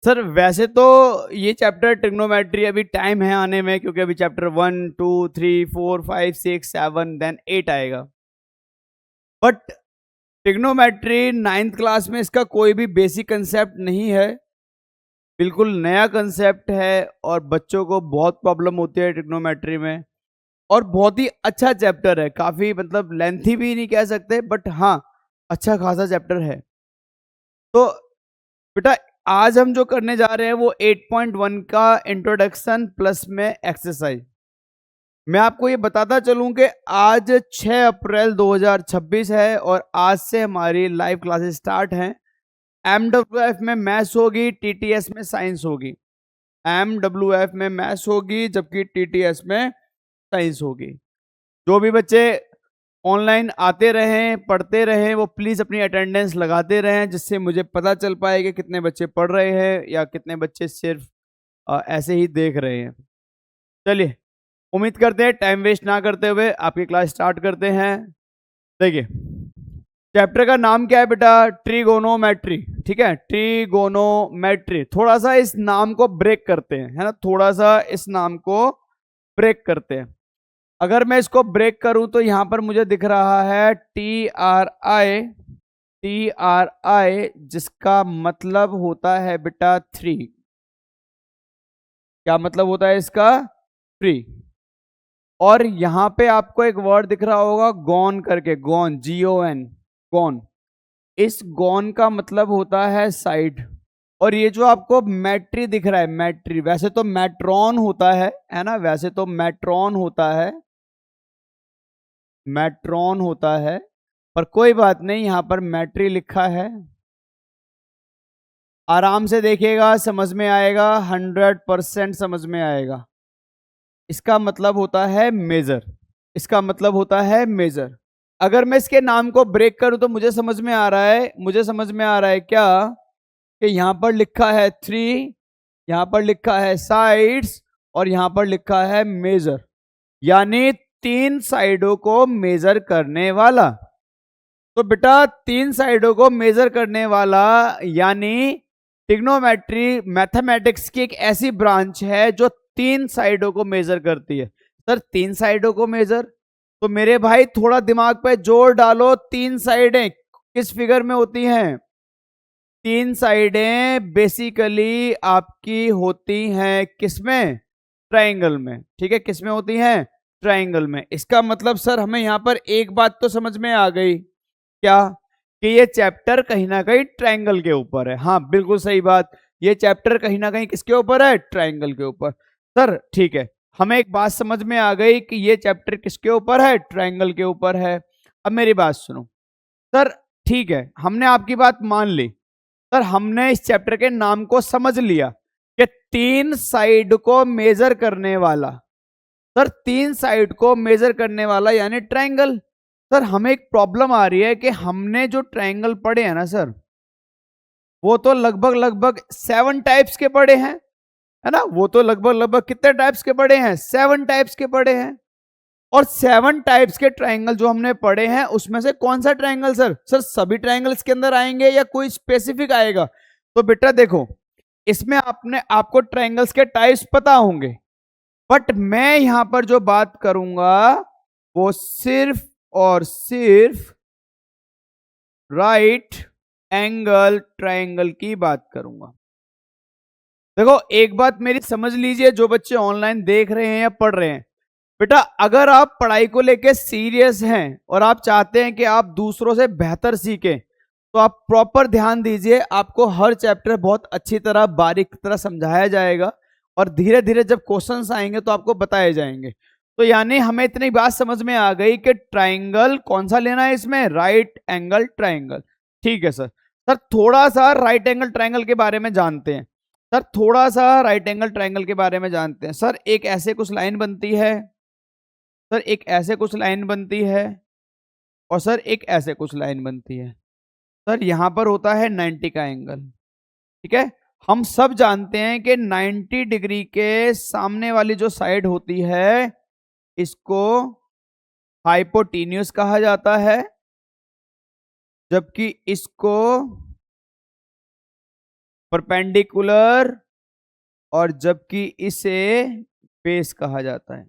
Sir वैसे तो ये चैप्टर ट्रिग्नोमेट्री अभी टाइम है आने में, क्योंकि अभी चैप्टर 1 2 3 4 5 6 7 देन 8 आएगा। बट ट्रिग्नोमेट्री 9th क्लास में इसका कोई भी बेसिक कंसेप्ट नहीं है, बिल्कुल नया कंसेप्ट है और बच्चों को बहुत प्रॉब्लम होती है ट्रिग्नोमेट्री में। और बहुत ही अच्छा चैप्टर है, काफी मतलब लेंथी भी नहीं कह सकते, बट हाँ अच्छा खासा चैप्टर है। तो बेटा आज हम जो करने जा रहे हैं वो 8.1 का इंट्रोडक्शन प्लस में एक्सरसाइज। मैं आपको ये बताता चलूं कि आज 6 अप्रैल 2026 है और आज से हमारी लाइव क्लासेस स्टार्ट हैं। MWF में मैथ्स होगी, TTS में साइंस होगी। MWF में मैथ्स होगी जबकि TTS में साइंस होगी। जो भी बच्चे ऑनलाइन आते रहें, पढ़ते रहें, वो प्लीज़ अपनी अटेंडेंस लगाते रहें, जिससे मुझे पता चल पाए कि कितने बच्चे पढ़ रहे हैं या कितने बच्चे सिर्फ ऐसे ही देख रहे हैं। चलिए उम्मीद करते हैं टाइम वेस्ट ना करते हुए आपकी क्लास स्टार्ट करते हैं। देखिए चैप्टर का नाम क्या है बेटा? ट्रिगोनोमेट्री। ठीक है, ट्रिगोनोमेट्री। थोड़ा सा इस नाम को ब्रेक करते हैं, है ना, थोड़ा सा इस नाम को ब्रेक करते हैं। अगर मैं इसको ब्रेक करूं तो यहां पर मुझे दिख रहा है TRI, जिसका मतलब होता है बेटा 3। क्या मतलब होता है इसका? 3। और यहां पे आपको एक वर्ड दिख रहा होगा गॉन करके, गॉन, GON, गॉन। इस गॉन का मतलब होता है साइड। और ये जो आपको मैट्री दिख रहा है, मैट्री, वैसे तो मैट्रॉन होता है ना, वैसे तो मैट्रॉन होता है, मैट्रॉन होता है, पर कोई बात नहीं, यहां पर मैट्री लिखा है। आराम से देखिएगा, समझ में आएगा, 100% समझ में आएगा। इसका मतलब होता है मेजर, इसका मतलब होता है मेजर। अगर मैं इसके नाम को ब्रेक करूं तो मुझे समझ में आ रहा है, मुझे समझ में आ रहा है क्या कि यहां पर लिखा है 3, यहां पर लिखा है साइड्स और यहां पर लिखा है मेजर, यानी 3 साइडों को मेजर करने वाला। तो बेटा 3 साइडों को मेजर करने वाला यानी ट्रिग्नोमेट्री मैथमेटिक्स की एक ऐसी ब्रांच है जो 3 साइडों को मेजर करती है। सर 3 साइडों को मेजर, तो मेरे भाई थोड़ा दिमाग पे जोर डालो। 3 साइडें किस फिगर में होती हैं? 3 साइडें बेसिकली आपकी होती हैं किसमें? ट्राइंगल में। ठीक है, किसमें होती हैं? ट्राइंगल में। इसका मतलब सर हमें यहां पर एक बात तो समझ में आ गई, क्या? कि ये चैप्टर कहीं ना कहीं ट्राइंगल के ऊपर है। हाँ बिल्कुल सही बात, ये चैप्टर कहीं ना कहीं किसके ऊपर है? ट्राइंगल के ऊपर। सर ठीक है, हमें एक बात समझ में आ गई कि ये चैप्टर किसके ऊपर है? ट्राइंगल के ऊपर है। अब मेरी बात सुनो सर, ठीक है, हमने आपकी बात मान ली। सर हमने इस चैप्टर के नाम को समझ लिया कि 3 साइड को मेजर करने वाला। सर 3 साइड को मेजर करने वाला यानी ट्राइंगल। सर हमें एक प्रॉब्लम आ रही है कि हमने जो ट्राइंगल पढ़े हैं ना सर, वो तो लगभग लगभग 7 टाइप्स के पढ़े हैं, है ना। वो तो लगभग लगभग कितने टाइप्स के पढ़े हैं? 7 टाइप्स के पढ़े हैं। और 7 टाइप्स के ट्राइंगल जो हमने पढ़े हैं उसमें से कौन सा ट्राइंगल सर? सर सभी ट्राइंगल्स के अंदर आएंगे या कोई स्पेसिफिक आएगा? तो बेटा देखो, इसमें आपको ट्राइंगल्स के टाइप्स पता होंगे, बट मैं यहां पर जो बात करूंगा वो सिर्फ और सिर्फ राइट एंगल ट्राइंगल की बात करूंगा। देखो एक बात मेरी समझ लीजिए, जो बच्चे ऑनलाइन देख रहे हैं या पढ़ रहे हैं, बेटा अगर आप पढ़ाई को लेके सीरियस हैं और आप चाहते हैं कि आप दूसरों से बेहतर सीखें, तो आप प्रॉपर ध्यान दीजिए। आपको हर चैप्टर बहुत अच्छी तरह बारीक तरह समझाया जाएगा और धीरे धीरे जब क्वेश्चंस आएंगे तो आपको बताए जाएंगे। तो यानी हमें इतनी बात समझ में आ गई कि ट्राइंगल कौन सा लेना है इसमें? Right angle triangle. ठीक है सर। सर थोड़ा सा राइट एंगल ट्राइंगल के बारे में जानते हैं। सर थोड़ा सा राइट एंगल ट्राइंगल के बारे में जानते हैं। सर एक ऐसे कुछ लाइन बनती है, सर एक ऐसे कुछ लाइन बनती है, और सर एक ऐसे कुछ लाइन बनती है। सर यहां पर होता है 90 का एंगल। ठीक है, हम सब जानते हैं कि 90 डिग्री के सामने वाली जो साइड होती है इसको हाइपोटेन्यूस कहा जाता है, जबकि इसको परपेंडिकुलर, और जबकि इसे बेस कहा जाता है।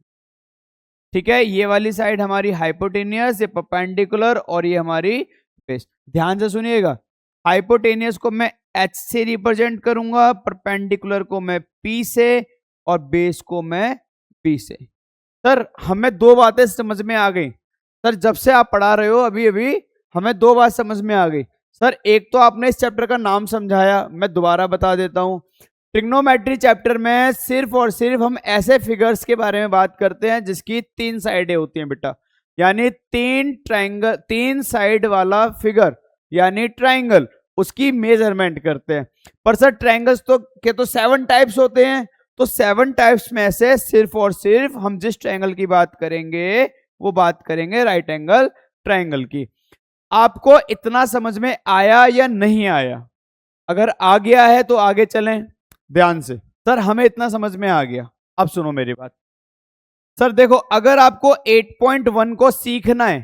ठीक है, ये वाली साइड हमारी हाइपोटेनियस, ये परपेंडिकुलर, और ये हमारी बेस। ध्यान से सुनिएगा, हाइपोटेनियस को मैं H से रिप्रेजेंट करूंगा, परपेंडिकुलर को मैं P से, और बेस को मैं B से। सर हमें दो बातें समझ में आ गई। सर जब से आप पढ़ा रहे हो अभी अभी हमें दो बात समझ में आ गई। सर एक तो आपने इस चैप्टर का नाम समझाया, मैं दोबारा बता देता हूं। ट्रिग्नोमेट्री चैप्टर में सिर्फ और सिर्फ हम ऐसे फिगर्स के बारे में बात करते हैं जिसकी तीन साइडें होती हैं बेटा, यानी तीन ट्राइंगल, तीन साइड वाला फिगर यानी ट्राइंगल, उसकी मेजरमेंट करते हैं। पर सर ट्राइंगल्स तो 7 टाइप्स होते हैं, तो 7 टाइप्स में से सिर्फ और सिर्फ हम जिस ट्राइंगल की बात करेंगे वो बात करेंगे राइट एंगल ट्राइंगल की। आपको इतना समझ में आया या नहीं आया? अगर आ गया है तो आगे चलें ध्यान से। सर हमें इतना समझ में आ गया, अब सुनो मेरी बात। सर देखो, अगर आपको 8.1 को सीखना है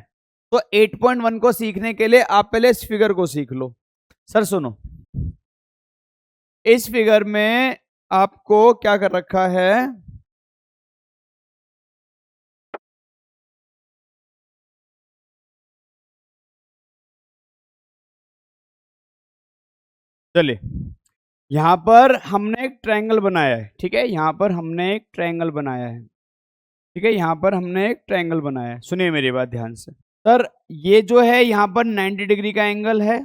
तो 8.1 को सीखने के लिए आप पहले इस फिगर को सीख लो। सर सुनो, इस फिगर में आपको क्या कर रखा है, चलिए यहां पर हमने एक ट्रायंगल बनाया है। ठीक है, यहां पर हमने एक ट्रायंगल बनाया है। ठीक है, यहां पर हमने एक ट्रायंगल बनाया है। सुनिए मेरी बात ध्यान से। सर ये जो है यहां पर 90 डिग्री का एंगल है।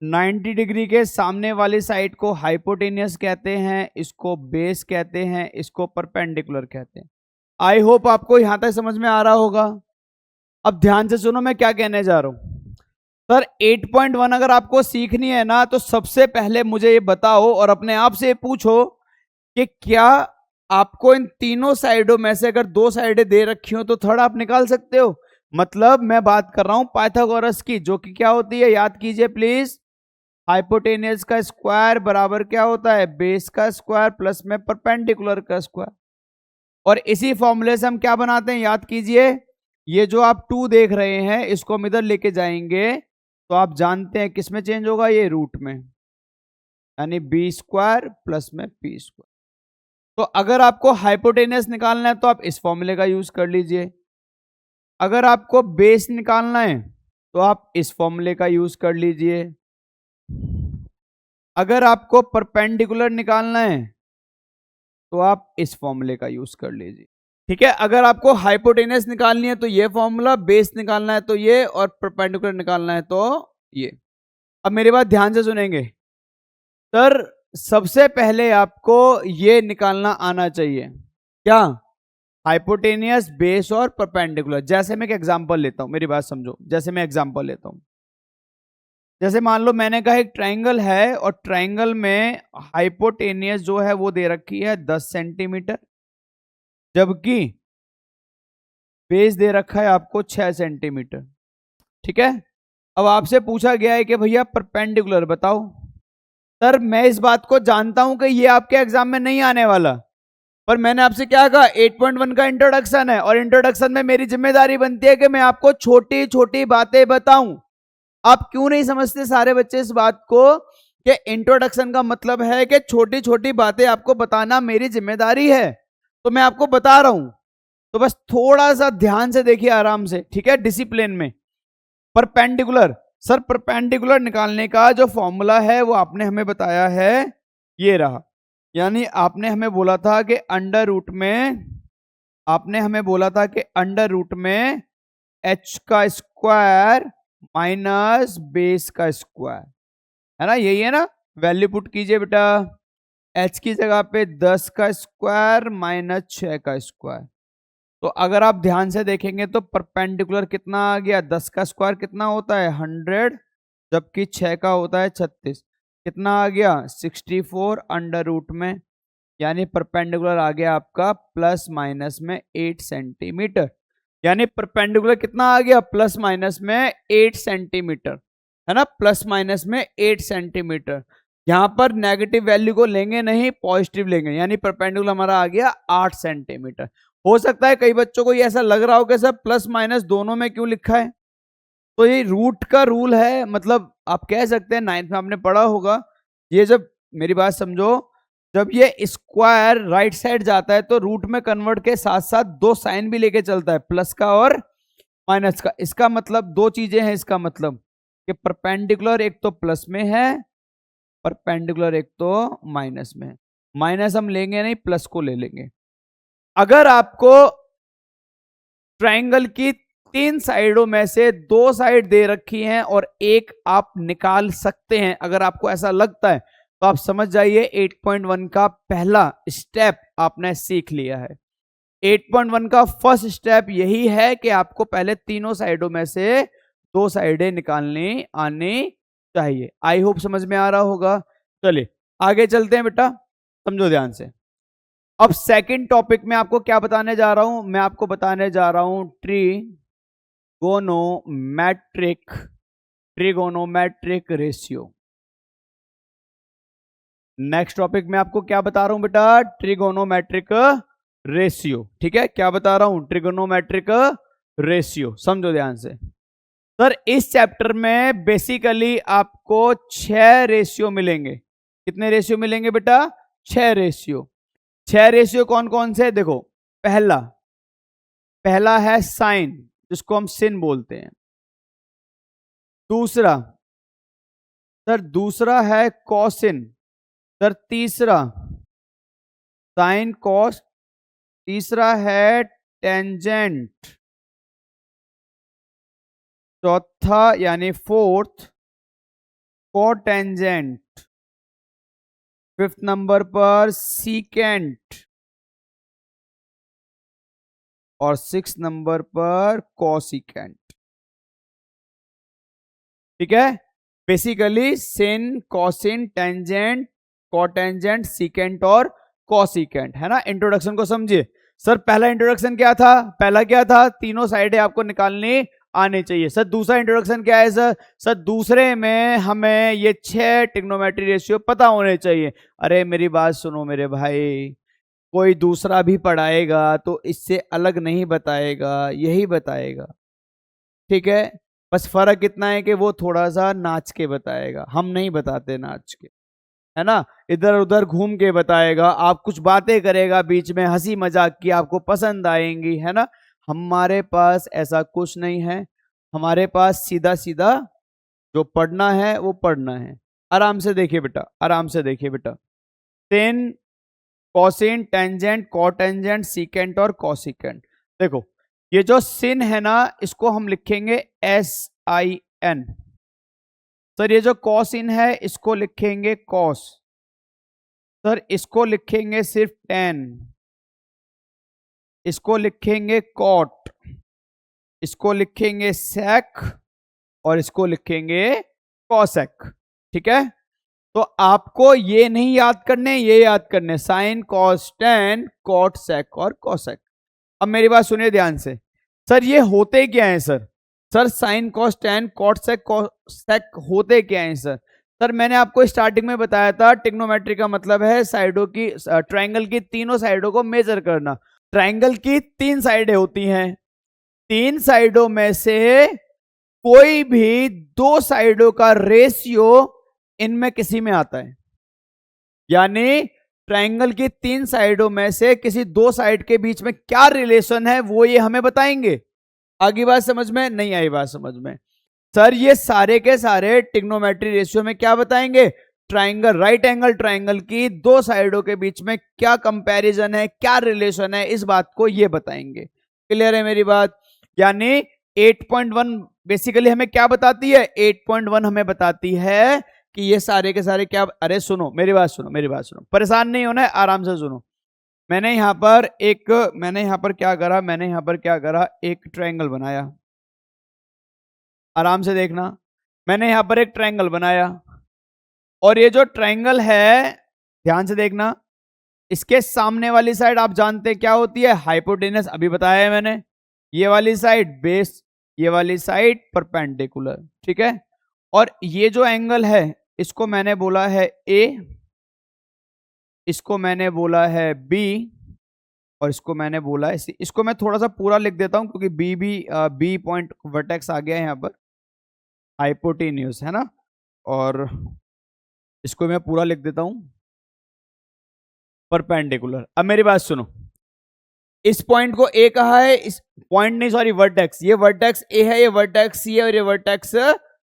90 डिग्री के सामने वाली साइड को हाइपोटेनियस कहते हैं, इसको बेस कहते हैं, इसको परपेंडिकुलर कहते हैं। आई होप आपको यहां तक समझ में आ रहा होगा। अब ध्यान से सुनो मैं क्या कहने जा रहा हूं। सर 8.1 अगर आपको सीखनी है ना तो सबसे पहले मुझे ये बताओ और अपने आप से पूछो कि क्या आपको इन तीनों साइडों में से अगर दो साइडें दे रखी हो तो थर्ड आप निकाल सकते हो? मतलब मैं बात कर रहा हूं पाइथागोरस की, जो कि क्या होती है याद कीजिए प्लीज, हाइपोटेनियस का स्क्वायर बराबर क्या होता है, बेस का स्क्वायर प्लस में परपेंडिकुलर का स्क्वायर। और इसी फॉर्मूले से हम क्या बनाते हैं याद कीजिए, ये जो आप 2 देख रहे हैं इसको हम इधर लेके जाएंगे तो आप जानते हैं किस में चेंज होगा, ये रूट में, यानी बी स्क्वायर प्लस में पी स्क्वायर। तो अगर आपको हाइपोटेनियस निकालना है तो आप इस फॉर्मूले का यूज कर लीजिए, अगर आपको बेस निकालना है तो आप इस फॉर्मूले का यूज कर लीजिए, अगर आपको परपेंडिकुलर निकालना है तो आप इस फॉर्मूले का यूज कर लीजिए। ठीक है, अगर आपको हाइपोटेनियस निकालनी है तो ये फॉर्मूला, बेस निकालना है तो ये, और परपेंडिकुलर निकालना है तो ये। अब मेरी बात ध्यान से सुनेंगे। सर सबसे पहले आपको ये निकालना आना चाहिए, क्या, हाइपोटेनियस, बेस और परपेंडिकुलर। जैसे मैं एक एग्जांपल लेता हूं, मेरी बात समझो, जैसे मैं एग्जांपल लेता हूं, जैसे मान लो मैंने कहा एक ट्राइंगल है और ट्राइंगल में हाइपोटेनियस जो है वो दे रखी है 10 सेंटीमीटर, जबकि बेस दे रखा है आपको 6 सेंटीमीटर। ठीक है, अब आपसे पूछा गया है कि भैया परपेंडिकुलर बताओ। सर मैं इस बात को जानता हूं कि ये आपके एग्जाम में नहीं आने वाला, पर मैंने आपसे क्या कहा, 8.1 का इंट्रोडक्शन है और इंट्रोडक्शन में मेरी जिम्मेदारी बनती है कि मैं आपको छोटी छोटी बातें बताऊं। आप क्यों नहीं समझते सारे बच्चे इस बात को कि इंट्रोडक्शन का मतलब है कि छोटी छोटी बातें आपको बताना मेरी जिम्मेदारी है, तो मैं आपको बता रहा हूं, तो बस थोड़ा सा ध्यान से देखिए आराम से। ठीक है, डिसिप्लिन में। परपेंडिकुलर, सर परपेंडिकुलर निकालने का जो फॉर्मूला है वो आपने हमें बताया है, ये रहा, यानी आपने हमें बोला था कि अंडर रूट में, आपने हमें बोला था कि अंडर रूट में h का स्क्वायर माइनस बेस का स्क्वायर, है ना, यही है ना। वैल्यू पुट कीजिए बेटा, h की जगह पे 10 का स्क्वायर माइनस 6 का स्क्वायर। तो अगर आप ध्यान से देखेंगे तो परपेंडिकुलर कितना आ गया, 10 का स्क्वायर कितना होता है 100, जबकि 6 का होता है 36, कितना आ गया 64 अंडर रूट में, यानी परपेंडिकुलर आ गया आपका प्लस माइनस में 8 सेंटीमीटर। यानी परपेंडिकुलर कितना आ गया, प्लस माइनस में 8 सेंटीमीटर, है ना, प्लस माइनस में 8 सेंटीमीटर। यहां पर नेगेटिव वैल्यू को लेंगे नहीं, पॉजिटिव लेंगे, यानी परपेंडिकुलर हमारा आ गया 8 सेंटीमीटर। हो सकता है कई बच्चों को ये ऐसा लग रहा हो कि सर प्लस माइनस दोनों में क्यों लिखा है, तो ये रूट का रूल है, मतलब आप कह सकते हैं 9th में आपने पढ़ा होगा। ये जब, मेरी बात समझो, जब ये स्क्वायर राइट साइड जाता है तो रूट में कन्वर्ट के साथ साथ दो साइन भी लेके चलता है, प्लस का और माइनस का। इसका मतलब दो चीजें हैं, इसका मतलब कि परपेंडिकुलर एक तो प्लस में है, परपेंडिकुलर एक तो माइनस में है। माइनस हम लेंगे नहीं, प्लस को ले लेंगे। अगर आपको ट्रायंगल की 3 साइडों में से 2 साइड दे रखी हैं और एक आप निकाल सकते हैं, अगर आपको ऐसा लगता है, तो आप समझ जाइए 8.1 का पहला स्टेप आपने सीख लिया है। 8.1 का फर्स्ट स्टेप यही है कि आपको पहले तीनों साइडों में से 2 साइडें निकालनी आनी चाहिए। आई होप समझ में आ रहा होगा। चलिए आगे चलते हैं बेटा, समझो ध्यान से। अब सेकंड टॉपिक में आपको क्या बताने जा रहा हूं, मैं आपको बताने जा रहा हूं ट्रिगोनोमेट्रिक रेशियो। नेक्स्ट टॉपिक में आपको क्या बता रहा हूं बेटा, ट्रिगोनोमेट्रिक रेशियो। ठीक है, क्या बता रहा हूं, ट्रिगोनोमेट्रिक रेशियो। समझो ध्यान से। सर इस चैप्टर में बेसिकली आपको 6 रेशियो मिलेंगे। कितने रेशियो मिलेंगे बेटा, 6 रेशियो। 6 रेशियो कौन कौन से, देखो। पहला है साइन, जिसको हम सिन बोलते हैं। दूसरा है कॉसिन। सर तीसरा साइन कॉस। तीसरा है टेंजेंट। चौथा यानी फोर्थ कोटेंजेंट। फिफ्थ नंबर पर सीकेंट और 6 नंबर पर कॉसिकेंट। ठीक है, बेसिकली सिन, कॉसिन, टेंजेंट, कोटेंजेंट, सीकेंट और कॉसिकेंट, है ना। इंट्रोडक्शन को समझिए। सर पहला इंट्रोडक्शन क्या था, तीनों साइडें आपको निकालनी आने चाहिए। सर दूसरा इंट्रोडक्शन क्या है सर दूसरे में हमें ये 6 ट्रिग्नोमेट्री रेशियो पता होने चाहिए। अरे मेरी बात सुनो मेरे भाई, कोई दूसरा भी पढ़ाएगा तो इससे अलग नहीं बताएगा, यही बताएगा। ठीक है, बस फर्क इतना है कि वो थोड़ा सा नाच के बताएगा, हम नहीं बताते नाच के, है ना। इधर उधर घूम के बताएगा, आप कुछ बातें करेगा बीच में हंसी मजाक की, आपको पसंद आएंगी, है ना। हमारे पास ऐसा कुछ नहीं है, हमारे पास सीधा सीधा जो पढ़ना है वो पढ़ना है। आराम से देखिए बेटा, आराम से देखिए बेटा। सिन, कॉसिन, टेंजेंट, कोटेंजेंट, सीकेंट और कॉसिकेंट। देखो ये जो सिन है ना, इसको हम लिखेंगे SIN। सर ये जो कॉसिन है इसको लिखेंगे कॉस। सर इसको लिखेंगे सिर्फ टेन। इसको लिखेंगे कॉट। इसको लिखेंगे सेक और इसको लिखेंगे कॉसेक। ठीक है, तो आपको ये नहीं याद करने, ये याद करने, साइन, कॉस, टेन, कॉट, सेक और कॉसेक। अब मेरी बात सुनिए ध्यान से। सर ये होते क्या है sir sine, cos, tan, cot, sec, cosec होते क्या है सर मैंने आपको स्टार्टिंग में बताया था, ट्रिग्नोमेट्री का मतलब है साइडों की, ट्रायंगल की तीनों साइडों को मेजर करना। ट्रायंगल की 3 साइडें होती हैं, 3 साइडों में से कोई भी 2 साइडों का रेशियो इनमें किसी में आता है। यानी ट्रायंगल की 3 साइडों में से किसी 2 साइड के बीच में क्या रिलेशन है वो ये हमें बताएंगे। आगे बात समझ में नहीं आई, बात समझ में। सर ये सारे के सारे ट्रिग्नोमेट्री रेशियो में क्या बताएंगे, ट्रायंगल, राइट एंगल ट्रायंगल की 2 साइडों के बीच में क्या कंपैरिजन है, क्या रिलेशन है, इस बात को ये बताएंगे। क्लियर है मेरी बात। यानी 8.1 बेसिकली हमें क्या बताती है, 8.1 हमें बताती है कि ये सारे के सारे क्या। अरे सुनो मेरी बात सुनो, परेशान नहीं होना है, आराम से सुनो। मैंने यहां पर क्या करा, एक ट्रायंगल बनाया। आराम से देखना, मैंने यहां पर एक ट्रायंगल बनाया और ये जो ट्रायंगल है, ध्यान से देखना, इसके सामने वाली साइड आप जानते हैं क्या होती है, हाइपोटेनस, अभी बताया है मैंने। ये वाली साइड बेस, ये वाली साइड परपेंडिकुलर। ठीक है, और ये जो एंगल है इसको मैंने बोला है A, इसको मैंने बोला है B और इसको मैंने बोला है C। इसको मैं थोड़ा सा पूरा लिख देता हूं क्योंकि B पॉइंट वर्टेक्स आ गया है यहां पर। हाइपोटेन्यूज, है ना। और इसको मैं पूरा लिख देता हूं, परपेंडिकुलर। अब मेरी बात सुनो, इस पॉइंट को ए कहा है, इस पॉइंट नहीं सॉरी वर्टेक्स, ये वर्टेक्स ए है, ये वर्टेक्स सी है और ये वर्टेक्स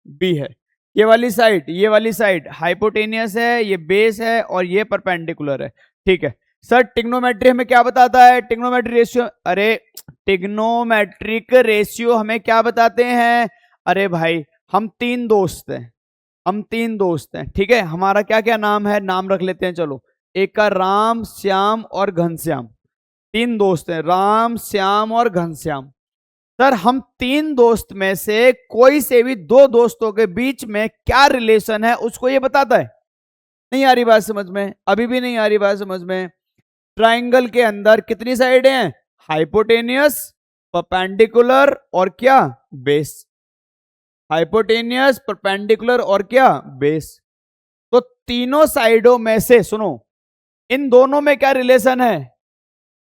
बी है। ये वाली साइड हाइपोटेनियस है, ये बेस है और ये परपेंडिकुलर है। ठीक है सर, टिग्नोमेट्री हमें क्या बताता है? टिग्नोमेट्री रेशियो, अरे टिग्नोमेट्रिक रेशियो हमें क्या बताते हैं? अरे भाई हम तीन दोस्त हैं, हम तीन दोस्त हैं, ठीक है। हमारा क्या क्या नाम है, नाम रख लेते हैं चलो। एक का राम, श्याम और घनश्याम। तीन दोस्त हैं, राम, श्याम और घनश्याम। सर हम तीन दोस्त में से कोई से भी दो दोस्तों के बीच में क्या रिलेशन है उसको ये बताता है। नहीं आ रही बात समझ में? अभी भी नहीं आ रही बात समझ में? ट्राइंगल के अंदर कितनी साइडें हैं? हाइपोटेनियस, परपेंडिकुलर और क्या? बेस। हाइपोटेनियस, परपेंडिकुलर और क्या? बेस। तो तीनों साइडों में से सुनो, इन दोनों में क्या रिलेशन है?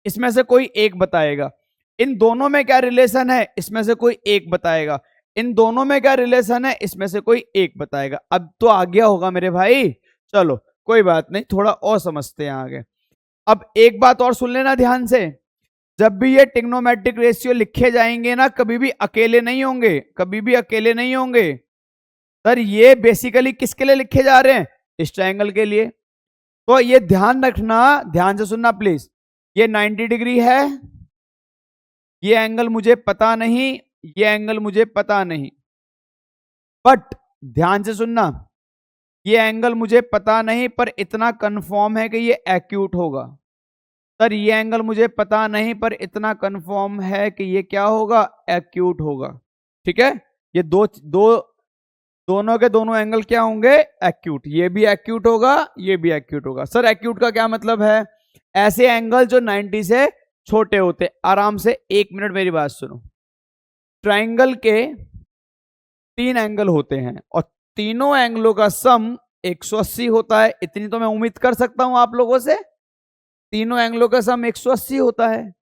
इसमें से कोई एक बताएगा। इन दोनों में क्या रिलेशन है? इसमें से कोई एक बताएगा। इन दोनों में क्या रिलेशन है? इसमें से कोई एक बताएगा। अब तो आ गया होगा मेरे भाई। चलो कोई बात नहीं, थोड़ा और समझते हैं आगे। अब एक बात और सुन लेना ध्यान से, जब भी ये टिग्नोमेट्रिक रेशियो लिखे जाएंगे ना, कभी भी अकेले नहीं होंगे, कभी भी अकेले नहीं होंगे। सर ये बेसिकली किसके लिए लिखे जा रहे हैं? इस ट्रायंगल के लिए। तो ये ध्यान रखना, ध्यान से सुनना प्लीज। ये 90 डिग्री है, ये एंगल मुझे पता नहीं, ये एंगल मुझे पता नहीं, बट ध्यान से सुनना, ये एंगल मुझे पता नहीं पर इतना कंफर्म है कि ये एक्यूट होगा। सर ये एंगल मुझे पता नहीं पर इतना कंफर्म है कि ये क्या होगा? एक्यूट होगा। ठीक है, ये दो दो दोनों के दोनों एंगल क्या होंगे? एक्यूट। ये भी एक्यूट होगा, ये भी एक्यूट होगा। सर एक्यूट का क्या मतलब है? ऐसे एंगल जो 90 से छोटे होते। आराम से एक मिनट मेरी बात सुनो। ट्राइंगल के तीन एंगल होते हैं और तीनों एंगलों का सम 180 होता है। इतनी तो मैं उम्मीद कर सकता हूं आप लोगों से। तीनों एंगलों का सम 180 होता है।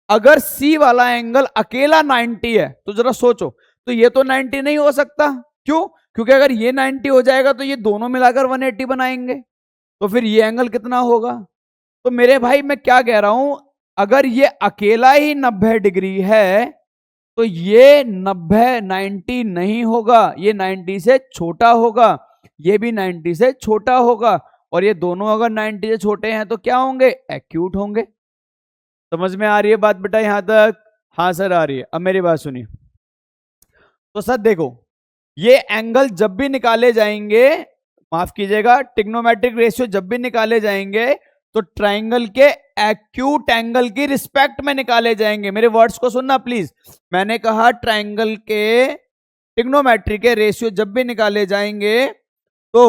अगर सी वाला एंगल अकेला 90 है तो जरा सोचो, तो ये तो 90 नहीं हो सकता। क्यों? क्योंकि अगर ये 90 हो जाएगा तो ये दोनों मिलाकर 180 बनाएंगे, तो फिर ये एंगल कितना होगा? तो मेरे भाई मैं क्या कह रहा हूं, अगर ये अकेला ही 90 डिग्री है तो ये 90 नहीं होगा, ये 90 से छोटा होगा, ये भी 90 से छोटा होगा, और ये दोनों अगर 90 से छोटे हैं तो क्या होंगे? एक्यूट होंगे। समझ में आ रही है बात बेटा यहां तक? हाँ सर आ रही है। अब मेरी बात सुनिए। तो सर देखो, ये एंगल जब भी निकाले जाएंगे, माफ कीजिएगा, टिग्नोमेट्रिक रेशियो जब भी निकाले जाएंगे तो ट्राइंगल के एक्यूट एंगल की रिस्पेक्ट में निकाले जाएंगे। मेरे वर्ड्स को सुनना प्लीज। मैंने कहा ट्राइंगल के टिग्नोमेट्री के रेशियो जब भी निकाले जाएंगे तो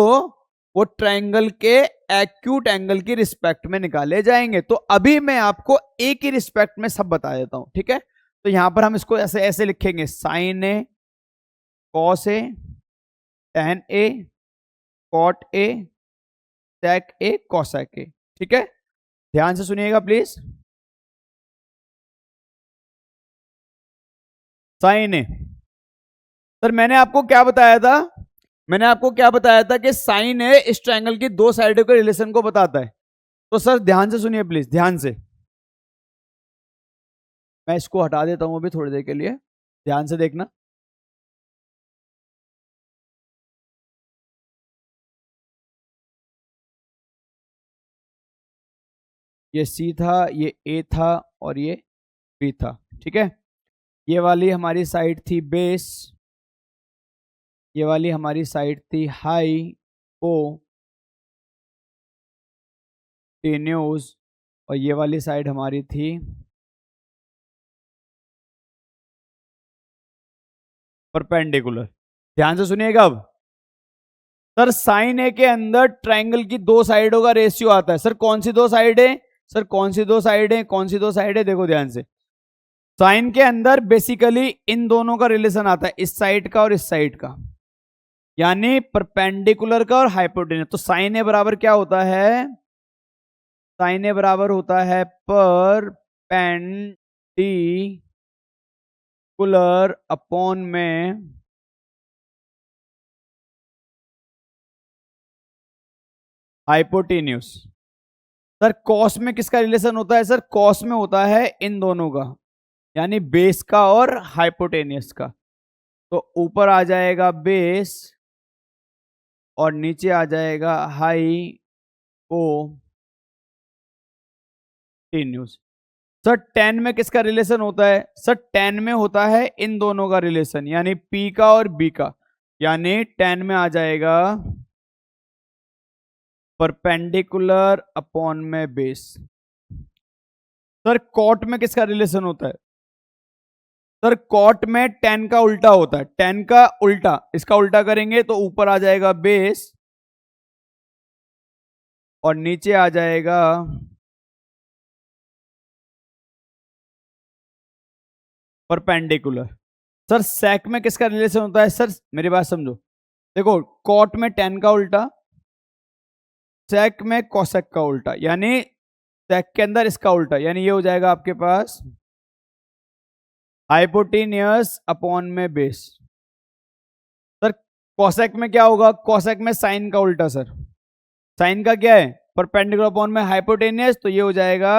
वो ट्राइंगल के एक्यूट एंगल की रिस्पेक्ट में निकाले जाएंगे। तो अभी मैं आपको ए की रिस्पेक्ट में सब बता देता हूं, ठीक है। तो यहां पर हम इसको ऐसे ऐसे लिखेंगे, sine A, cos A, tan A, cot A, sec A, cosec A. ठीक है, ध्यान से सुनिएगा प्लीज। साइन ए, सर मैंने आपको क्या बताया था? मैंने आपको क्या बताया था कि साइन ए इस ट्रायंगल की दो साइडों के रिलेशन को बताता है। तो सर ध्यान से सुनिए प्लीज, ध्यान से। मैं इसको हटा देता हूं अभी थोड़ी देर के लिए, ध्यान से देखना। ये सी था, ये ए था और ये बी था। ठीक है, ये वाली हमारी साइड थी बेस, ये वाली हमारी साइड थी हाई ओ टेन्यूज, और ये वाली साइड हमारी थी परपेंडिकुलर। ध्यान से सुनिएगा अब। सर साइन ए के अंदर ट्रायंगल की दो साइडों का रेशियो आता है। सर कौन सी दो साइड है? सर कौन सी दो साइड है? कौन सी दो साइड है? देखो ध्यान से, साइन के अंदर बेसिकली इन दोनों का रिलेशन आता है, इस साइड का और इस साइड का, यानी परपेंडिकुलर का और हाइपोटेन्यूज। तो साइन ए बराबर क्या होता है? साइन ए बराबर होता है परपेंडिकुलर अपॉन में हाइपोटेन्यूस। सर कॉस में किसका रिलेशन होता है? सर कॉस में होता है इन दोनों का, यानी बेस का और हाइपोटेनियस का। तो ऊपर आ जाएगा बेस और नीचे आ जाएगा हाइपोटेन्यूस। सर टेन में किसका रिलेशन होता है? सर टेन में होता है इन दोनों का रिलेशन, यानी पी का और बी का, यानी टेन में आ जाएगा परपेंडिकुलर अपॉन में बेस। सर कॉट में किसका रिलेशन होता है? सर कॉट में टेन का उल्टा होता है, टेन का उल्टा, इसका उल्टा करेंगे तो ऊपर आ जाएगा बेस और नीचे आ जाएगा परपेंडिकुलर। सर सेक में किसका रिलेशन होता है? सर मेरी बात समझो, देखो कॉट में टेन का उल्टा, सेक में कोसेक का उल्टा, यानी सेक के अंदर इसका उल्टा, यानी ये हो जाएगा आपके पास हाइपोटेनियस अपॉन में बेस। सर कोसेक में क्या होगा? कोसेक में साइन का उल्टा। सर साइन का क्या है? परपेंडिकुलर अपॉन में हाइपोटेनियस, तो ये हो जाएगा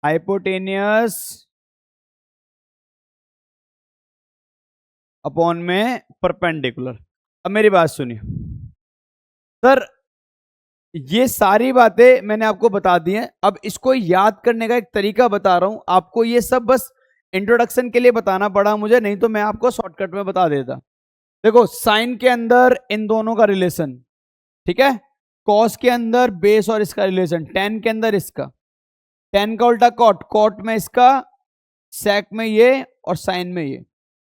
हाइपोटेनियस अपॉन में परपेंडिकुलर। अब मेरी बात सुनिए सर, ये सारी बातें मैंने आपको बता दी हैं। अब इसको याद करने का एक तरीका बता रहा हूं आपको। ये सब बस इंट्रोडक्शन के लिए बताना पड़ा मुझे, नहीं तो मैं आपको शॉर्टकट में बता देता। देखो साइन के अंदर इन दोनों का रिलेशन, ठीक है। कॉस के अंदर बेस और इसका रिलेशन, टेन के अंदर इसका, टेन का उल्टा कॉट, कॉट में इसका, सेक में ये और साइन में ये।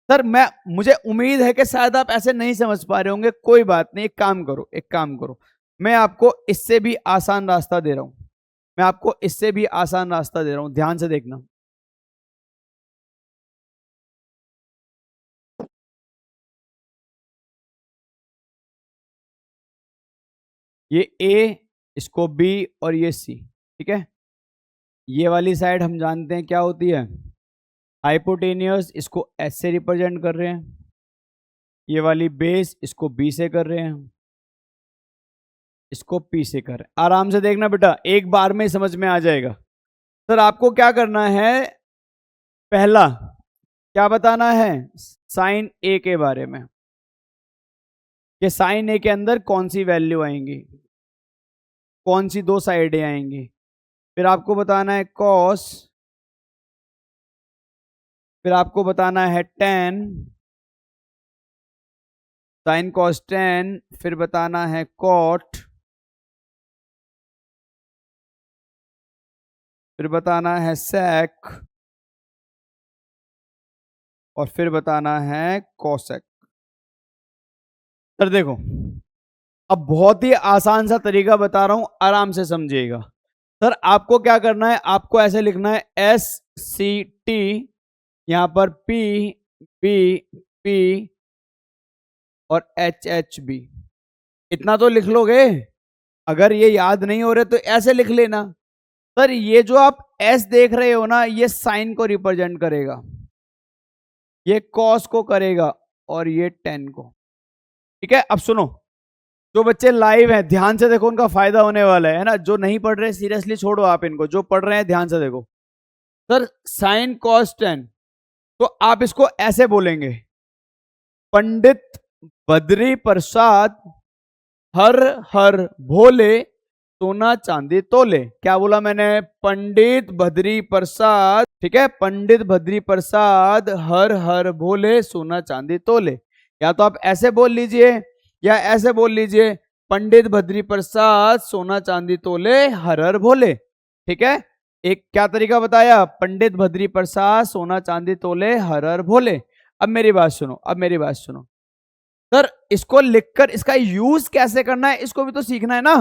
सर मुझे उम्मीद है कि शायद आप ऐसे नहीं समझ पा रहे होंगे, कोई बात नहीं। एक काम करो, मैं आपको इससे भी आसान रास्ता दे रहा हूं, मैं आपको इससे भी आसान रास्ता दे रहा हूं, ध्यान से देखना। ये ए, इसको बी और ये सी, ठीक है। ये वाली साइड हम जानते हैं क्या होती है, हाइपोटेनियस, इसको एस से रिप्रेजेंट कर रहे हैं। ये वाली बेस, इसको बी से कर रहे हैं, इसको पी से कर रहे हैं। आराम से देखना बेटा, एक बार में समझ में आ जाएगा। सर आपको क्या करना है, पहला क्या बताना है, साइन ए के बारे में, कि साइन ए के अंदर कौन सी वैल्यू आएंगी, कौन सी दो साइडें आएंगी। फिर आपको बताना है कॉस, फिर आपको बताना है टेन, साइन कॉस टेन, फिर बताना है कॉट, फिर बताना है सेक, और फिर बताना है कोसेक। सर देखो, अब बहुत ही आसान सा तरीका बता रहा हूं, आराम से समझिएगा। सर आपको क्या करना है, आपको ऐसे लिखना है एस सी टी, यहां पर पी बी पी और एच एच बी, इतना तो लिख लोगे। अगर ये याद नहीं हो रहे तो ऐसे लिख लेना। सर ये जो आप एस देख रहे हो ना, ये साइन को रिप्रेजेंट करेगा, ये कॉस को करेगा, और ये टेन को, ठीक है। अब सुनो, जो बच्चे लाइव हैं ध्यान से देखो, उनका फायदा होने वाला है ना। जो नहीं पढ़ रहे सीरियसली छोड़ो आप इनको, जो पढ़ रहे हैं ध्यान से देखो। सर साइन कॉस टेन, तो आप इसको ऐसे बोलेंगे, पंडित बद्री प्रसाद हर हर भोले सोना चांदी तोले। क्या बोला मैंने, पंडित बद्री प्रसाद, ठीक है, पंडित बद्री प्रसाद हर हर भोले सोना चांदी तोले। या तो आप ऐसे बोल लीजिए या ऐसे बोल लीजिए, पंडित बद्री प्रसाद सोना चांदी तोले हर हर भोले, ठीक है। एक क्या तरीका बताया, पंडित बद्री प्रसाद सोना चांदी तोले हर हर भोले। अब मेरी बात सुनो, अब मेरी बात सुनो। सर इसको लिखकर इसका यूज कैसे करना है, इसको भी तो सीखना है ना।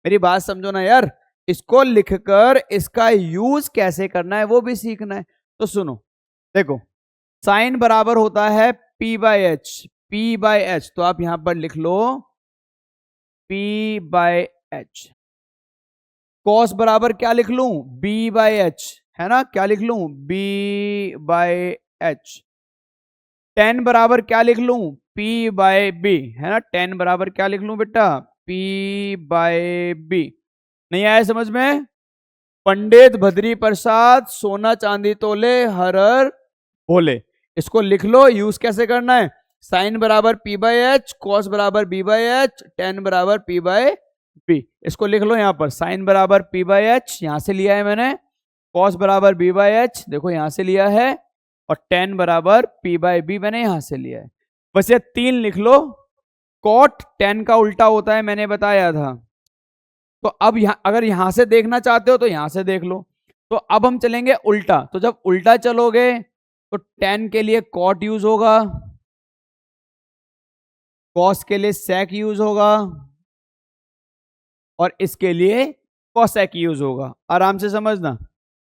मेरी बात समझो ना यार, इसको लिखकर इसका यूज कैसे करना है वो भी सीखना है। तो सुनो, देखो साइन बराबर होता है P by H, P by H, तो आप यहां पर लिख लो P बाय एच। कॉस बराबर क्या लिख लूं, B बाय एच, है ना, क्या लिख लूं, B बाय एच। tan बराबर क्या लिख लूं, P बाय बी, है ना। tan बराबर क्या लिख लूं बेटा, P बाय बी। नहीं आया समझ में? पंडित भद्री प्रसाद सोना चांदी तोले, हर हर भोले। इसको लिख लो। यूज कैसे करना है, साइन बराबर P बाय एच, कॉस बराबर B बाय एच, tan बराबर P बाय बी। इसको लिख लो यहाँ पर, साइन बराबर P बाय एच यहां से लिया है मैंने, कॉस बराबर B बाय एच देखो यहां से लिया है, और tan बराबर P बाय बी मैंने यहां से लिया है। बस ये तीन लिख लो। कॉट tan का उल्टा होता है, मैंने बताया था। तो अब यहां अगर यहां से देखना चाहते हो तो यहां से देख लो। तो अब हम चलेंगे उल्टा। तो जब उल्टा चलोगे तो tan के लिए कॉट यूज होगा, कॉस के लिए सेक यूज होगा, और इसके लिए कॉसेक यूज होगा। आराम से समझना,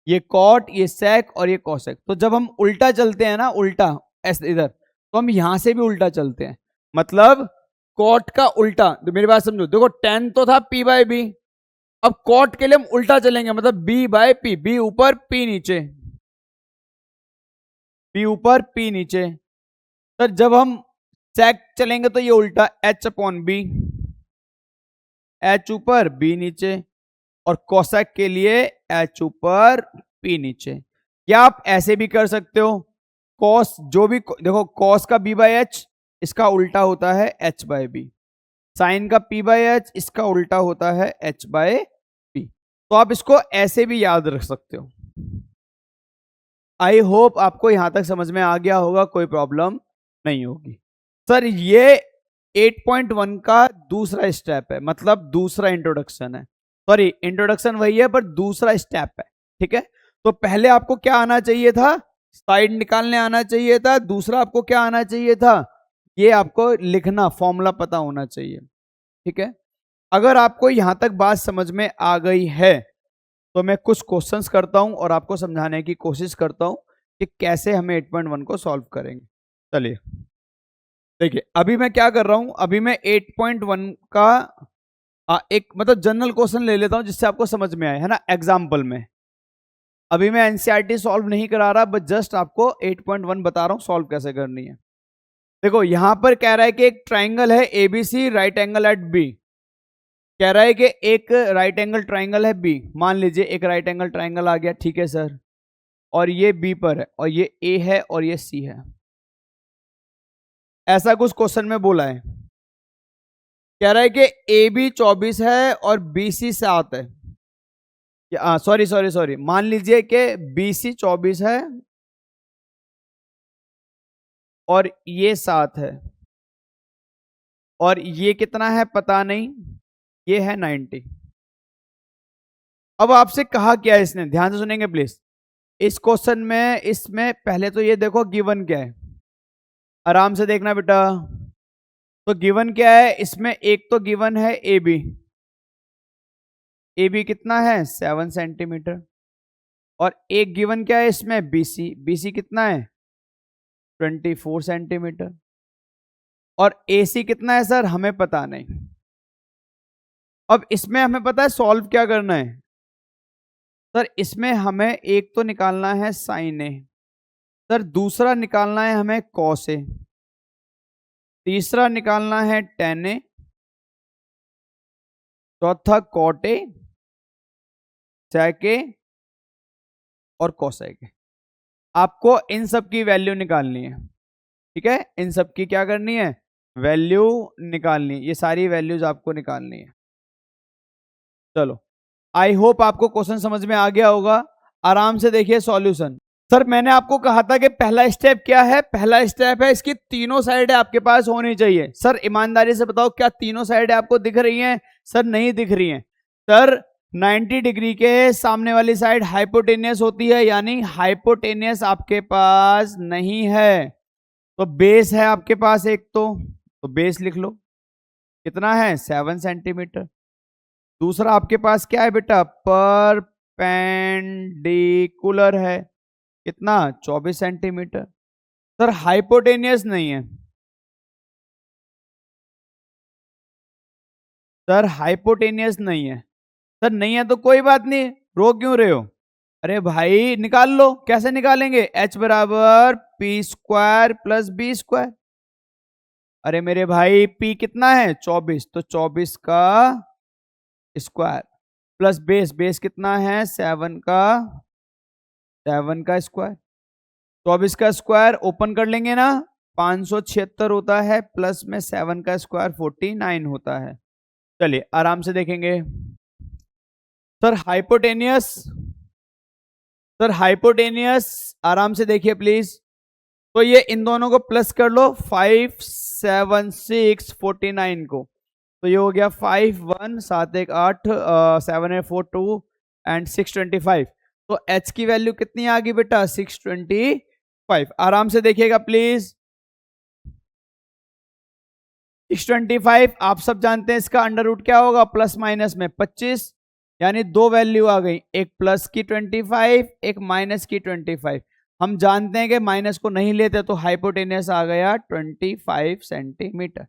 ये कॉट, ये सेक और ये कॉसेक। तो जब हम उल्टा चलते हैं ना, उल्टा ऐसे इधर, तो हम यहां से भी उल्टा चलते हैं। मतलब कॉट का उल्टा, तो मेरी बात समझो, देखो tan तो था P बाय बी, अब कॉट के लिए हम उल्टा चलेंगे, मतलब B बाय पी, बी ऊपर P नीचे, B ऊपर P नीचे। सर जब हम सेक चलेंगे तो ये उल्टा H अपॉन बी, H ऊपर B नीचे, और कोसेक के लिए H ऊपर P नीचे। या आप ऐसे भी कर सकते हो, कॉस जो भी देखो, कॉस का B बाय एच इसका उल्टा होता है H बाय बी, साइन का P बाय एच इसका उल्टा होता है H बाय बी। तो आप इसको ऐसे भी याद रख सकते हो। आई होप आपको यहां तक समझ में आ गया होगा, कोई प्रॉब्लम नहीं होगी। सर ये 8.1 का दूसरा स्टेप है, मतलब दूसरा इंट्रोडक्शन है। सॉरी, इंट्रोडक्शन वही है पर दूसरा स्टेप है, ठीक है। तो पहले आपको क्या आना चाहिए था, साइड निकालने आना चाहिए था। दूसरा आपको क्या आना चाहिए था, ये आपको लिखना, फॉर्मूला पता होना चाहिए, ठीक है। अगर आपको यहां तक बात समझ में आ गई है तो मैं कुछ क्वेश्चंस करता हूं और आपको समझाने की कोशिश करता हूं कि कैसे हमें 8.1 को सॉल्व करेंगे। चलिए देखिए, अभी मैं क्या कर रहा हूं, अभी मैं 8.1 का एक मतलब जनरल क्वेश्चन ले लेता हूं जिससे आपको समझ में आए, है ना, एग्जाम्पल में। अभी मैं एनसीईआरटी सॉल्व नहीं करा रहा, बट जस्ट आपको 8.1 बता रहा हूं सॉल्व कैसे करनी है। देखो यहां पर कह रहा है कि एक ट्राइंगल है ABC, right angle at B. कह रहा है कि एक राइट एंगल ट्राइंगल है बी, मान लीजिए एक राइट एंगल ट्राइंगल आ गया, ठीक है सर, और ये बी पर है, और ये ए है और ये सी है। ऐसा कुछ क्वेश्चन में बोला है। कह रहा है कि ए बी 24 है और बी सी 7 है। सॉरी सॉरी सॉरी, मान लीजिए कि बी सी 24 है और ये 7 है, और ये कितना है पता नहीं, ये है 90। अब आपसे कहा क्या है इसने, ध्यान से सुनेंगे प्लीज। इस क्वेश्चन में, इसमें पहले तो ये देखो गिवन क्या है, आराम से देखना बेटा। तो गिवन क्या है इसमें, एक तो गिवन है ए बी, ए बी कितना है 7 सेंटीमीटर, और एक गिवन क्या है इसमें बी सी, बी सी कितना है 24 सेंटीमीटर, और ए सी कितना है सर हमें पता नहीं। अब इसमें हमें पता है सॉल्व क्या करना है सर, इसमें हमें एक तो निकालना है साइन ए, सर दूसरा निकालना है हमें कॉस ए, तीसरा निकालना है टेन ए, चौथा कॉट ए, सेक ए और कोसेक ए। आपको इन सब की वैल्यू निकालनी है, ठीक है। इन सब की क्या करनी है, वैल्यू निकालनी है, ये सारी वैल्यूज आपको निकालनी है। चलो, आई होप आपको क्वेश्चन समझ में आ गया होगा। आराम से देखिए सॉल्यूशन। सर मैंने आपको कहा था कि पहला स्टेप क्या है, पहला स्टेप है इसकी तीनों साइड आपके पास होनी चाहिए। सर ईमानदारी से बताओ क्या तीनों साइड आपको दिख रही हैं, सर नहीं दिख रही हैं। सर 90 डिग्री के सामने वाली साइड हाइपोटेनियस होती है, यानी हाइपोटेनियस आपके पास नहीं है। तो बेस है आपके पास एक, तो बेस लिख लो कितना है 7 सेंटीमीटर। दूसरा आपके पास क्या है बेटा, परपेंडिकुलर है, कितना 24 सेंटीमीटर। सर हाइपोटेनियस नहीं है, सर हाइपोटेनियस नहीं है। सर नहीं है तो कोई बात नहीं, रो क्यों रहे हो, अरे भाई निकाल लो, कैसे निकालेंगे? h बराबर P square plus B square. अरे मेरे भाई p कितना है 24, तो 24 का स्क्वायर प्लस बेस, बेस कितना है 7 का, 7 का स्क्वायर। 24 का स्क्वायर ओपन कर लेंगे ना, 576 होता है, प्लस में 7 का स्क्वायर 49 होता है। चलिए आराम से देखेंगे। सर हाइपोटेनियस, सर हाइपोटेनियस आराम से देखिए प्लीज। तो ये इन दोनों को प्लस कर लो, 5 7 6 49 को, तो ये हो गया 5 1 7 1 8 7 8 4 2 एंड 6 25। तो h की वैल्यू कितनी आ गई बेटा 625। आराम से देखिएगा प्लीज। 625 आप सब जानते हैं इसका अंडर रूट क्या होगा, प्लस माइनस में 25, यानी दो वैल्यू आ गई, एक प्लस की 25 एक माइनस की 25। हम जानते हैं कि माइनस को नहीं लेते, तो हाइपोटेनियस आ गया 25 सेंटीमीटर।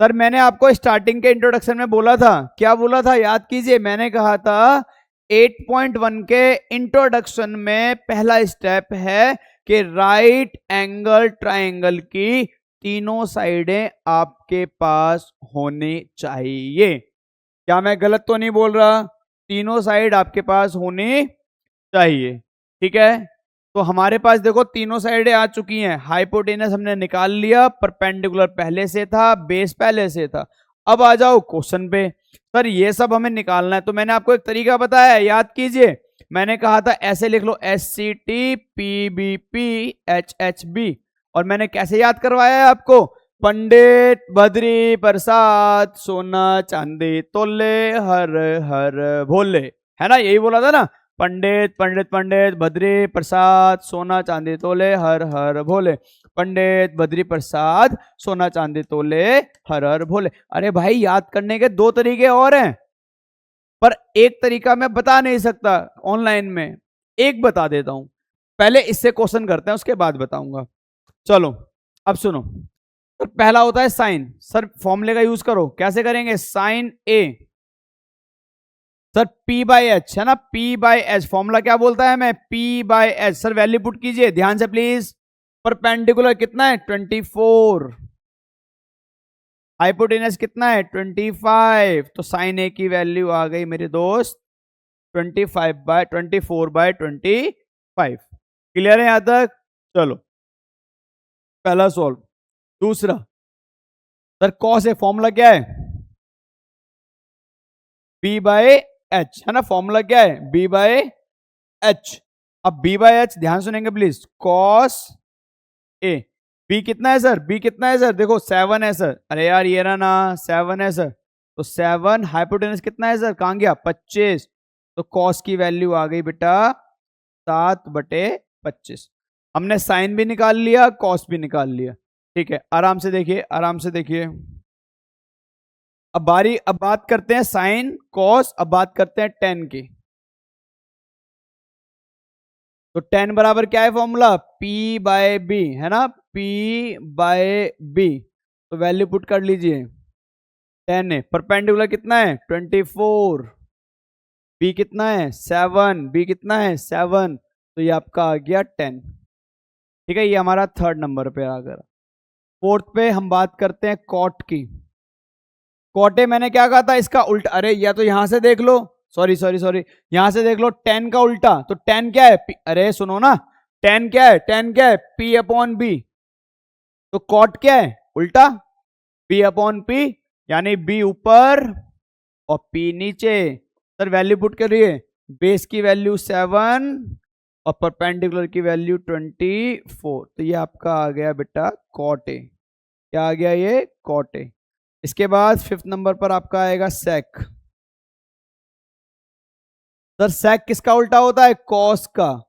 सर मैंने आपको स्टार्टिंग के इंट्रोडक्शन में बोला था, क्या बोला था याद कीजिए, मैंने कहा था 8.1 के इंट्रोडक्शन में पहला स्टेप है कि राइट एंगल ट्रायंगल की तीनों साइडें आपके पास होनी चाहिए। क्या मैं गलत तो नहीं बोल रहा? तीनों साइड आपके पास होनी चाहिए, ठीक है। तो हमारे पास देखो तीनों साइडें आ चुकी हैं, हाइपोटेनस हमने निकाल लिया, परपेंडिकुलर पहले से था, बेस पहले से था। अब आ जाओ क्वेश्चन पे। सर ये सब हमें निकालना है, तो मैंने आपको एक तरीका बताया है, याद कीजिए। मैंने कहा था ऐसे लिख लो, SCT PBP HHB, और मैंने कैसे याद करवाया है आपको, पंडित बद्री प्रसाद सोना चांदी तोले हर हर भोले, है ना, यही बोला था ना, पंडित पंडित पंडित बद्री प्रसाद सोना चांदी तोले हर हर भोले, पंडित बद्री प्रसाद सोना चांदी तोले हर हर भोले। अरे भाई याद करने के दो तरीके और हैं, पर एक तरीका मैं बता नहीं सकता ऑनलाइन में, एक बता देता हूं। पहले इससे क्वेश्चन करते हैं, उसके बाद बताऊंगा। चलो अब सुनो। तो पहला होता है साइन। सर फॉर्मूले का यूज करो, कैसे करेंगे, sine A, sir P by H है ना, P बाई एच फॉर्मूला क्या बोलता है हमें, P by H. Sir value put कीजिए ध्यान से प्लीज। परपेंडिकुलर कितना है 24, हाइपोटेनस कितना है 25, तो साइन ए की वैल्यू आ गई मेरे दोस्त 24/25। क्लियर है यहां तक? चलो पहला सॉल्व। दूसरा, सर कॉस ए फॉर्मूला क्या है, बी बाय एच, है ना, फॉर्मूला क्या है बी बाय एच। अब बी बाय एच ध्यान सुनेंगे प्लीज, कॉस ए, बी कितना है सर, बी कितना है सर, देखो 7 है सर, अरे यार ये रहा ना 7 है सर, तो 7, हाइपोटेनस कितना है सर, कहां गया 25, तो कॉस की वैल्यू आ गई बेटा 7/25। हमने साइन भी निकाल लिया, कॉस भी निकाल लिया, ठीक है। आराम से देखिए, आराम से देखिए। अब बात करते हैं साइन कॉस, अब बात करते हैं टेन की। तो टेन बराबर क्या है फॉर्मूला, P बाय बी, है ना, P बाय बी, तो वैल्यू पुट कर लीजिए। 10 है, परपेंडिकुलर कितना है 24, बी कितना है 7, बी कितना है 7, तो ये आपका आ गया 10, ठीक है। ये हमारा थर्ड नंबर पे आ गया। फोर्थ पे हम बात करते हैं कॉट की। कॉटे मैंने क्या कहा था, इसका उल्टा, अरे या तो यहां से देख लो, सॉरी सॉरी सॉरी, यहां से देख लो 10 का उल्टा, तो 10 क्या है अरे सुनो ना, 10 क्या है, 10 क्या है P/B, तो कॉट क्या है उल्टा P/P, यानी B ऊपर और P नीचे। सर वैल्यू पुट करिए, बेस की वैल्यू 7 और परपेंडिकुलर की वैल्यू 24, तो ये आपका आ गया बेटा कॉट ए। क्या आ गया ये, कॉट ए। इसके बाद फिफ्थ नंबर पर आपका आएगा सेक। सर सेक किसका उल्टा होता है, कॉस का।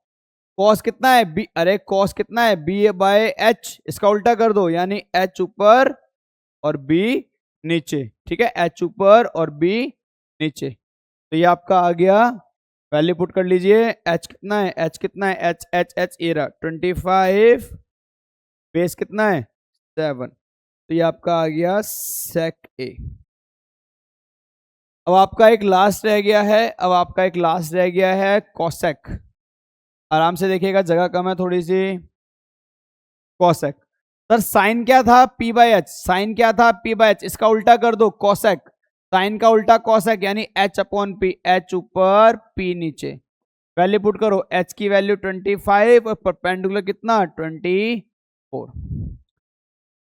कॉस कितना है बी, अरे कॉस कितना है बी बाय एच, इसका उल्टा कर दो, यानी एच ऊपर और बी नीचे, ठीक है, एच ऊपर और बी नीचे, तो ये आपका आ गया। वैल्यू पुट कर लीजिए, एच कितना है, एच कितना है, एच एच एच ए रहा 25, बेस कितना है 7, तो ये आपका आ गया सेक ए। अब आपका एक लास्ट रह गया है, अब आपका एक लास्ट रह गया है कॉसेक। आराम से देखिएगा, जगह कम है थोड़ी सी। कॉसेक। सर साइन क्या था? P by H. साइन क्या था? P by H. इसका उल्टा कर दो, कॉसेक। साइन का उल्टा कॉसेक, यानी एच अपॉन पी। एच ऊपर पी नीचे। वैल्यू पुट करो, एच की वैल्यू 25 और परपेंडिकुलर कितना? 24।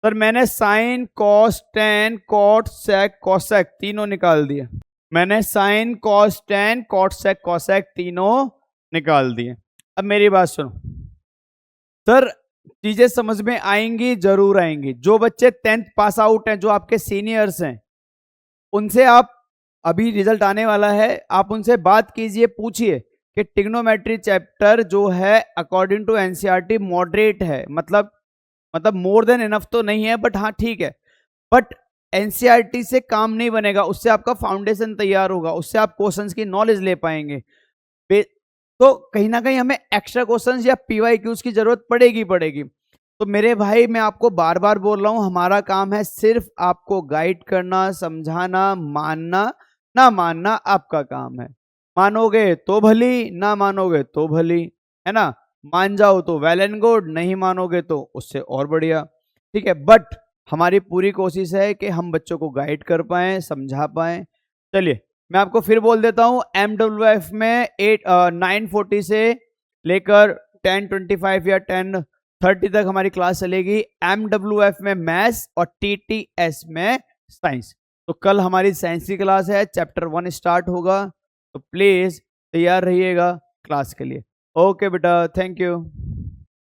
सर मैंने sign, cos, tan, cot, sec, cosec तीनों निकाल दिए। मैंने sign, cos, tan, cot, sec, cosec तीनों निकाल दिए। अब मेरी बात सुनो सर, चीजें समझ में आएंगी, जरूर आएंगी। जो बच्चे 10th पास आउट हैं, जो आपके सीनियर्स हैं, उनसे आप, अभी रिजल्ट आने वाला है, आप उनसे बात कीजिए, पूछिए कि ट्रिग्नोमेट्री चैप्टर जो है अकॉर्डिंग टू एनसीईआरटी मॉडरेट है, मतलब मोर देन इनफ तो नहीं है, बट हाँ ठीक है। बट एनसीईआरटी से काम नहीं बनेगा, उससे आपका फाउंडेशन तैयार होगा, उससे आप क्वेश्चंस की नॉलेज ले पाएंगे। तो कहीं ना कहीं हमें एक्स्ट्रा क्वेश्चंस या पीवाईक्यूज की जरूरत पड़ेगी। तो मेरे भाई, मैं आपको बार बार बोल रहा हूं, हमारा काम है सिर्फ आपको गाइड करना, समझाना, मानना ना मानना आपका काम है। मानोगे तो भली, ना मानोगे तो भली, है ना। मान जाओ तो वेल एंड गुड, नहीं मानोगे तो उससे और बढ़िया, ठीक है। बट हमारी पूरी कोशिश है कि हम बच्चों को गाइड कर पाए, समझा पाए। चलिए मैं आपको फिर बोल देता हूं, MWF में 9:40 से लेकर 10:25 या 10:30 तक हमारी क्लास चलेगी। MWF में मैथ्स और TTS में साइंस। तो कल हमारी साइंस की क्लास है, चैप्टर 1 स्टार्ट होगा, तो प्लीज तैयार रहिएगा क्लास के लिए। ओके बेटा, थैंक यू।